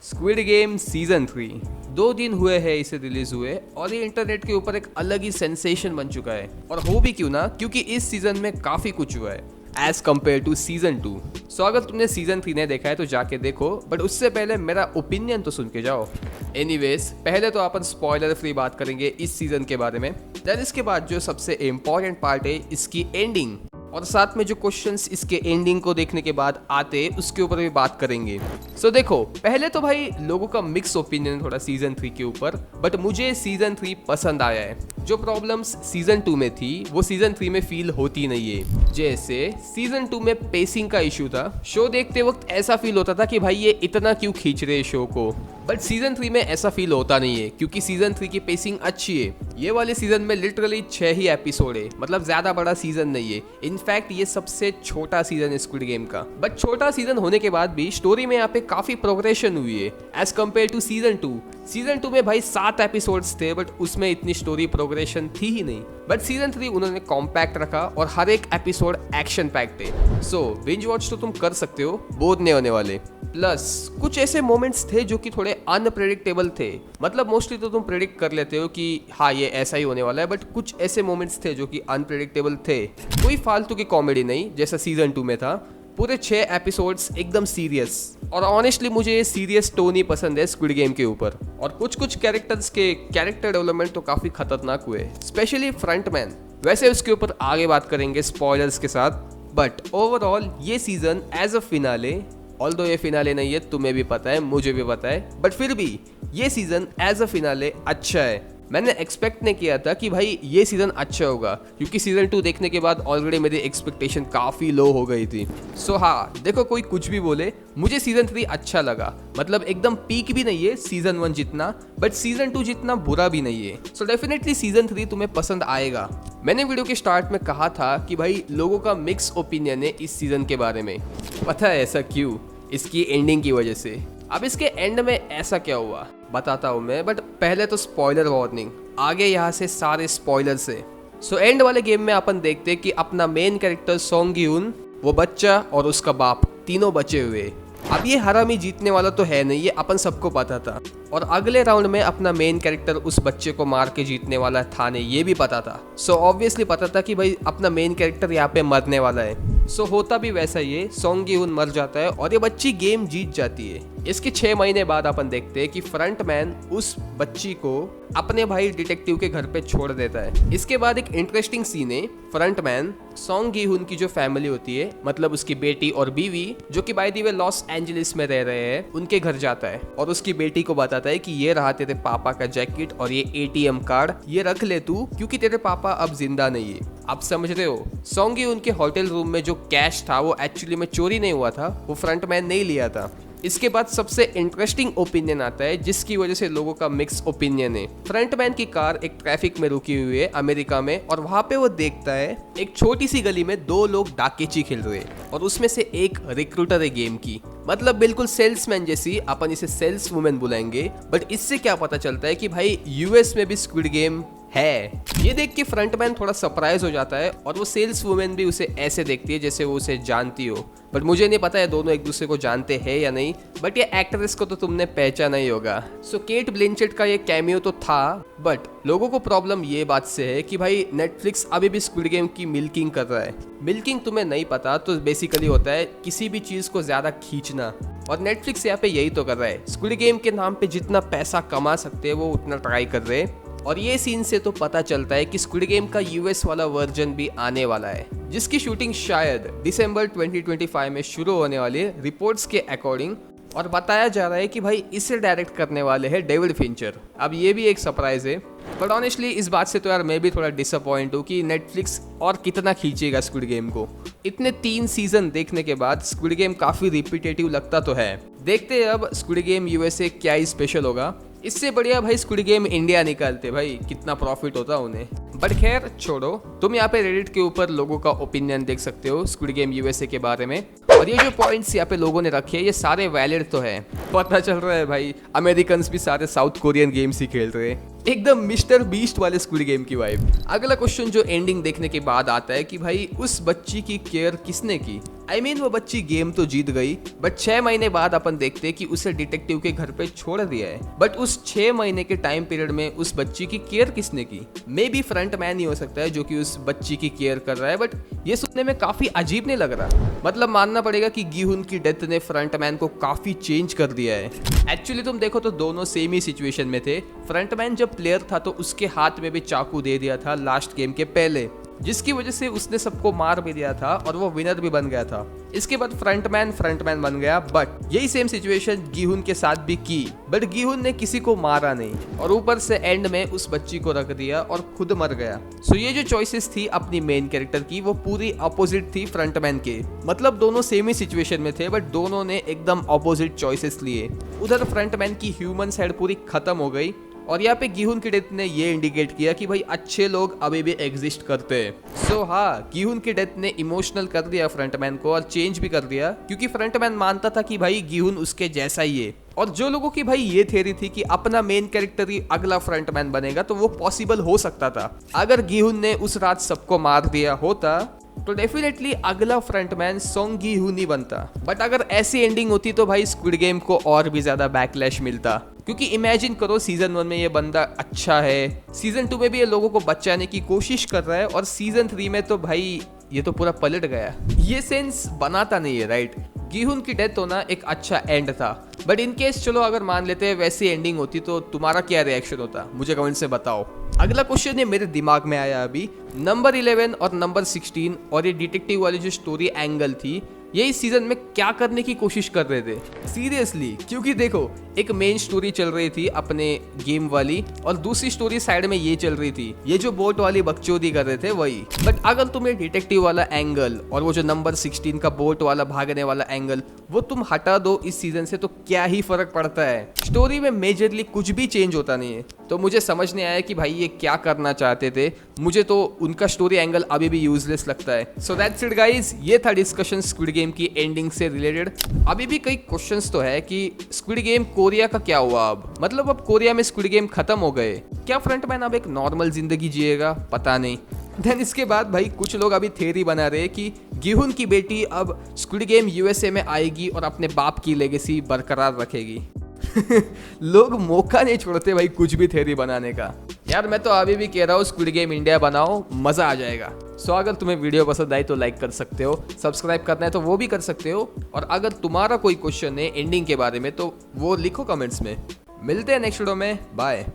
Squid game season 3 2 दिन हुए हैं इसे रिलीज हुए और ये इंटरनेट के ऊपर एक अलग ही सेंसेशन बन चुका है। और हो भी क्यों ना, क्योंकि इस सीजन में काफी कुछ हुआ है एज कम्पेयर टू सीजन 2। सो अगर तुमने सीजन 3 नहीं देखा है तो जाके देखो, बट उससे पहले मेरा ओपिनियन तो सुन के जाओ। एनीवेज, पहले तो अपन स्पॉइलर फ्री बात करेंगे इस सीजन के बारे में। देन इसके बाद जो सबसे इम्पोर्टेंट पार्ट है इसकी एंडिंग, और साथ में जो क्वेश्चंस इसके एंडिंग को देखने के बाद आते उसके ऊपर भी बात करेंगे। सो देखो, पहले तो भाई लोगों का मिक्स ओपिनियन थोड़ा सीजन 3 के ऊपर, बट मुझे सीजन 3 पसंद आया है। जो प्रॉब्लम्स सीजन 2 में थी वो सीजन 3 में फील होती नहीं है। जैसे सीजन 2 में पेसिंग का इशू था। शो देखते वक्त ऐसा फील होता था कि भाई ये इतना क्यों खींच रहे शो को, बट सीजन 3 में ऐसा फील होता नहीं है क्योंकि सीजन 3 की पेसिंग अच्छी है। ये वाले सीजन में लिटरली 6 ही एपिसोड है, मतलब ज्यादा बड़ा सीजन नहीं है। इनफैक्ट ये सबसे छोटा सीजन है स्क्विड गेम का। बट छोटा सीजन होने के बाद भी स्टोरी में यहाँ पे काफी प्रोग्रेशन हुई है as compare to season 2। Season 2 में भाई 7 एपिसोड्स थे, बट उसमें इतनी स्टोरी प्रोग्रेशन थी ही नहीं। बट सीजन 3 उन्होंने कॉम्पैक्ट रखा और हर एक एपिसोड एक्शन पैक्ड है। सो बिंज वॉच तो तुम कर सकते हो, बोर नहीं होने वाले। प्लस कुछ ऐसे मोमेंट्स थे जो कि थोड़े अनप्रेडिक्टेबल थे। मतलब मोस्टली तो तुम प्रेडिक्ट कर लेते हो कि हाँ ये ऐसा ही होने वाला है, बट कुछ ऐसे मोमेंट्स थे जो कि अनप्रेडिक्टेबल थे। कोई फालतू की कॉमेडी नहीं जैसा सीजन 2 में था। पूरे 6 एपिसोड्स एकदम सीरियस, और ऑनेस्टली मुझे ये सीरियस टोन ही पसंद है स्क्विड गेम के ऊपर। और कुछ कैरेक्टर्स के कैरेक्टर डेवलपमेंट तो काफी खतरनाक हुए, स्पेशली फ्रंटमैन। वैसे उसके ऊपर आगे बात करेंगे स्पॉयलर्स के साथ। बट ओवरऑल ये season as a finale, although ये फिनाले नहीं है, तुम्हें भी पता है मुझे भी पता है, बट फिर भी ये सीजन एज अ फिनाले अच्छा है। मैंने एक्सपेक्ट नहीं किया था कि भाई ये सीजन अच्छा होगा, क्योंकि सीजन 2 देखने के बाद ऑलरेडी मेरी एक्सपेक्टेशन काफी लो हो गई थी। सो हाँ, देखो कोई कुछ भी बोले, मुझे सीजन 3 अच्छा लगा। मतलब एकदम पीक भी नहीं है सीजन 1 जितना, बट सीजन 2 जितना बुरा भी नहीं है। सो डेफिनेटली सीजन 3 तुम्हें पसंद आएगा। मैंने वीडियो के स्टार्ट में कहा था कि भाई लोगों का मिक्स ओपिनियन है इस सीजन के बारे में। पता है ऐसा क्यों? इसकी एंडिंग की वजह से। अब इसके एंड में ऐसा क्या हुआ बताता हूँ मैं, बट पहले तो स्पॉइलर वार्निंग। आगे यहाँ से सारे स्पॉइलर से। सो एंड वाले गेम में अपन देखते कि अपना मेन कैरेक्टर सोंग ग्यून, वो बच्चा और उसका बाप तीनों बचे हुए। अब ये हरामी जीतने वाला तो है नहीं, ये अपन सबको पता था। और अगले राउंड में अपना मेन कैरेक्टर उस बच्चे को मार के जीतने वाला था नहीं, ये भी पता था। सो ऑब्वियसली पता था कि भाई अपना मेन कैरेक्टर यहाँ पे मरने वाला है। सो होता भी वैसा ही है, सोंग ग्यून मर जाता है और ये बच्ची गेम जीत जाती है। इसके 6 महीने बाद अपन देखते हैं कि फ्रंटमैन उस बच्ची को अपने भाई डिटेक्टिव के घर पे छोड़ देता है। इसके बाद एक इंटरेस्टिंग सीन है, फ्रंटमैन सोंग ग्यून की जो फैमिली होती है, मतलब उसकी बेटी और बीवी, जो कि by the way Los Angeles में रह रहे हैं, उनके घर जाता है और उसकी बेटी को बताता है कि ये रहा तेरे पापा का जैकेट और ये ATM कार्ड, ये रख ले तू, क्योंकि तेरे पापा अब जिंदा नहीं है। आप समझ रहे हो, सोंग ग्यून के होटल रूम में जो कैश था वो एक्चुअली में चोरी नहीं हुआ था, वो फ्रंटमैन नहीं लिया था। इसके बाद सबसे इंटरेस्टिंग ओपिनियन आता है जिसकी वजह से लोगों का मिक्स ओपिनियन है। फ्रंटमैन की कार एक ट्रैफिक में रुकी हुई है अमेरिका में, और वहां पे वो देखता है एक छोटी सी गली में 2 लोग डाकेची खेल रहे हैं, और उसमें से एक रिक्रूटर है गेम की। मतलब बिल्कुल सेल्समैन जैसी, अपन इसे सेल्स वुमेन बुलाएंगे। बट इससे क्या पता चलता है कि भाई US में भी स्क्विड गेम है। ये देख के फ्रंटमैन थोड़ा सरप्राइज हो जाता है, और वो सेल्स वुमेन भी उसे ऐसे देखती है जैसे वो उसे जानती हो। बट मुझे नहीं पता है दोनों एक दूसरे को जानते हैं या नहीं, बट ये एक्ट्रेस को तो तुमने पहचाना ही होगा। सो केट ब्लिंचेट का ये कैमियो तो था, बट लोगों को प्रॉब्लम ये बात से है कि भाई नेटफ्लिक्स अभी भी स्क्विड गेम की मिल्किंग कर रहा है। मिल्किंग तुम्हें नहीं पता तो बेसिकली होता है किसी भी चीज को ज्यादा खींचना, और नेटफ्लिक्स यहाँ पे यही तो कर रहा है। स्क्विड गेम के नाम पे जितना पैसा कमा सकते हैं वो उतना ट्राई कर रहे हैं। और ये सीन से तो पता चलता है कि स्क्विड गेम का US वाला वर्जन भी आने वाला है, जिसकी शूटिंग शायद दिसंबर 2025 में शुरू होने वाली है रिपोर्ट्स के अकॉर्डिंग। और बताया जा रहा है कि भाई इसे डायरेक्ट करने वाले हैं डेविड फिंचर। अब ये भी एक सरप्राइज है, बट ऑनेस्टली इस बात से तो यार मैं भी थोड़ा डिसअपॉइंट हूँ कि नेटफ्लिक्स और कितना खींचेगा स्क्विड गेम को। इतने 3 सीजन देखने के बाद स्क्विड गेम काफी रिपीटेटिव लगता तो है। देखते हैं अब स्क्विड गेम USA क्या ही स्पेशल होगा। इससे बढ़िया भाई स्क्विड गेम इंडिया निकालते, भाई कितना प्रॉफिट होता उन्हें। बट खैर छोड़ो, तुम यहाँ पे रेडिट के ऊपर लोगों का ओपिनियन देख सकते हो स्क्विड गेम USA के बारे में। और ये जो पॉइंट्स यहाँ पे लोगों ने रखे हैं ये सारे वैलिड तो है। पता चल रहा है भाई अमेरिकन्स भी सारे साउथ कोरियन गेम्स ही खेल रहे हैं, एकदम मिस्टर बीस्ट वाले स्क्विड गेम की वाइब। अगला क्वेश्चन जो एंडिंग देखने के बाद आता है कि भाई उस बच्ची की केयर किसने की? I mean, वो बच्ची गेम तो जीत गई, बट 6 महीने बाद अपन देखते कि उसे डिटेक्टिव के घर पे छोड़ दिया है। बट उस 6 महीने के टाइम पीरियड में उस बच्ची की केयर किसने की? मे बी फ्रंट मैन ही हो सकता है जो कि उस बच्ची की केयर कर रहा है, बट ये सुनने में काफी अजीब नहीं लग रहा। मतलब मानना पड़ेगा कि गीहुन की डेथ ने फ्रंट मैन को काफी चेंज कर दिया है। एक्चुअली तुम देखो तो दोनों सेम ही सिचुएशन में थे। फ्रंट मैन जब प्लेयर था तो उसके हाथ में भी चाकू दे दिया था लास्ट गेम के पहले, जिसकी वजह से उसने सबको मार भी दिया था और वो विनर भी बन गया था। इसके बाद फ्रंटमैन बन गया, बट यही सेम सिचुएशन गीहुन के साथ भी की, बट गीहुन ने किसी को मारा नहीं और ऊपर से एंड में उस बच्ची को रख दिया और खुद मर गया। सो ये जो चॉइसेस थी अपनी मेन कैरेक्टर की, वो पूरी अपोजिट थी फ्रंटमैन के। मतलब दोनों सेम ही सिचुएशन में थे, बट दोनों ने एकदम अपोजिट चॉइसेस लिए। उधर फ्रंटमैन की ह्यूमन साइड पूरी खत्म हो गई और यहाँ पे गीहुन की डेथ ने ये इंडिकेट किया कि भाई अच्छे लोग अभी भी एग्जिस्ट करते हैं। सो हाँ, गीहुन की डेथ ने इमोशनल कर दिया फ्रंटमैन को और चेंज भी कर दिया, क्योंकि फ्रंटमैन मानता था कि भाई गीहुन उसके जैसा ही है। और जो लोगों की भाई ये थ्योरी थी कि अपना मेन कैरेक्टर ही अगला फ्रंटमैन बनेगा, तो वो पॉसिबल हो सकता था। अगर गीहुन ने उस रात सबको मार दिया होता तो डेफिनेटली अगला फ्रंटमैन सोंग गीहुन ही बनता। बट अगर ऐसी एंडिंग होती तो भाई स्क्विड गेम को और भी ज्यादा बैकलैश मिलता, क्योंकि इमेजिन करो सीजन 1 में ये बंदा अच्छा है, सीजन 2 में भी ये लोगों को बचाने की कोशिश कर रहा है और सीजन 3 में तो भाई ये तो पूरा पलट गया। ये सेंस बनाता नहीं है, राइट? गीहुन की डेथ होना एक अच्छा एंड था, बट इन केस चलो अगर मान लेते हैं वैसी एंडिंग होती तो तुम्हारा क्या रिएक्शन होता, मुझे कमेंट से बताओ। अगला क्वेश्चन ये मेरे दिमाग में आया अभी, नंबर 11 और नंबर 16 और ये डिटेक्टिव वाली जो स्टोरी एंगल थी, ये इस सीजन में क्या करने की कोशिश कर रहे थे सीरियसली? क्योंकि देखो, एक मेन स्टोरी चल रही थी अपने गेम वाली और दूसरी स्टोरी साइड में ये चल रही थी, ये जो बोट वाली बकचोदी कर रहे थे वही। बट अगर तुम ये डिटेक्टिव वाला एंगल और वो जो नंबर 16 का बोट वाला भागने वाला एंगल वो तुम हटा दो इस सीजन से, तो क्या ही फर्क पड़ता है? स्टोरी में मेजरली कुछ भी चेंज होता नहीं है। तो मुझे समझ नहीं आया कि भाई ये क्या करना चाहते थे। मुझे तो उनका स्टोरी एंगल अभी भी यूजलेस लगता है। सो दैट्स इट गाइस, ये था डिस्कशन स्क्विड गेम की एंडिंग से रिलेटेड। अभी भी कई क्वेश्चंस तो है कि स्क्विड गेम कोरिया का क्या हुआ अब? मतलब अब कोरिया में स्क्विड गेम खत्म हो गए क्या? फ्रंटमैन अब एक नॉर्मल जिंदगी जिएगा? पता नहीं। देन इसके बाद भाई कुछ लोग अभी थ्योरी बना रहे कि गीहुन की बेटी अब स्क्विड गेम यूएसए में आएगी और अपने बाप की लेगेसी बरकरार रखेगी। लोग मौका नहीं छोड़ते भाई कुछ भी थ्योरी बनाने का। यार मैं तो अभी भी कह रहा हूँ स्क्विड गेम इंडिया बनाओ, मजा आ जाएगा। सो अगर तुम्हें वीडियो पसंद आई तो लाइक कर सकते हो, सब्सक्राइब करना है तो वो भी कर सकते हो, और अगर तुम्हारा कोई क्वेश्चन है एंडिंग के बारे में तो वो लिखो कमेंट्स में। मिलते हैं नेक्स्ट वीडियो में, बाय।